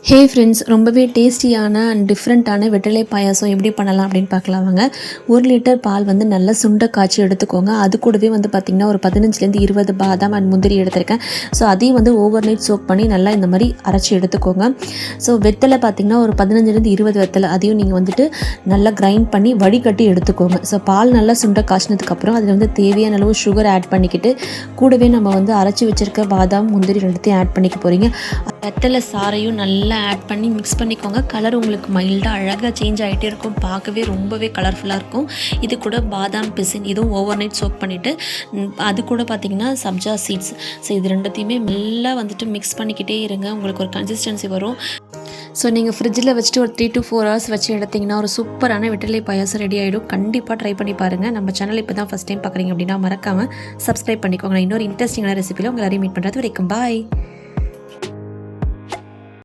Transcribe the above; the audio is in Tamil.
ஹே ஃப்ரெண்ட்ஸ், ரொம்பவே டேஸ்டியான அண்ட் டிஃப்ரெண்ட்டான வெற்றிலை பாயாசம் எப்படி பண்ணலாம் அப்படின்னு பார்க்கலாம் வாங்க. 1 லிட்டர் பால் வந்து நல்லா சுண்ட காய்ச்சி எடுத்துக்கோங்க. அது கூடவே வந்து பார்த்திங்கன்னா ஒரு 15லேருந்து 20 பாதாம் அண்ட் முந்திரி எடுத்திருக்கேன். ஸோ அதையும் வந்து ஓவர் நைட் சோக் பண்ணி நல்லா இந்த மாதிரி அரைச்சி எடுத்துக்கோங்க. ஸோ வெத்தலை பார்த்திங்கன்னா ஒரு 15லேருந்து 20 வெத்தலை, அதையும் நீங்கள் வந்துட்டு நல்லா கிரைண்ட் பண்ணி வடிகட்டி எடுத்துக்கோங்க. ஸோ பால் நல்லா சுண்ட காய்ச்சினதுக்கப்புறம் அதில் வந்து தேவையான அளவு சுகர் ஆட் பண்ணிக்கிட்டு கூடவே நம்ம வந்து அரைச்சி வச்சுருக்க பாதாம் முந்திரி ரெண்டுத்தையும் ஆட் பண்ணிக்க போகிறீங்க. வெத்தலை சாறையும் நல்லா ஆட் பண்ணி மிக்ஸ் பண்ணிக்கோங்க. கலர் உங்களுக்கு மைல்டாக அழகாக சேஞ்ச் ஆகிட்டே இருக்கும். பார்க்கவே ரொம்பவே கலர்ஃபுல்லாக இருக்கும். இது கூட பாதாம் பிசின் இதுவும் ஓவர் நைட் சோக் பண்ணிவிட்டு அது கூட பார்த்திங்கன்னா சப்ஜா சீட்ஸ், ஸோ இது ரெண்டுத்தையுமே நல்லா வந்துட்டு மிக்ஸ் பண்ணிக்கிட்டே இருங்க. உங்களுக்கு ஒரு கன்சிஸ்டன்சி வரும். ஸோ நீங்கள் ஃப்ரிட்ஜில் வச்சுட்டு ஒரு 3 to 4 hours வச்சு எடுத்திங்கன்னா ஒரு சூப்பரான வெற்றிலை பாயாசம் ரெடி ஆகிடும். கண்டிப்பாக ட்ரை பண்ணி பாருங்கள். நம்ம சேனல் இப்போ தான் ஃபஸ்ட் டைம் பார்க்குறீங்க அப்படின்னா மறக்காமல் சப்ஸ்கிரைப் பண்ணிக்கோங்க. இன்னொரு இன்ட்ரெஸ்டிங்கான ரெசிபியில் உங்களை மீட் பண்ணுறது வரைக்கும் பாய்.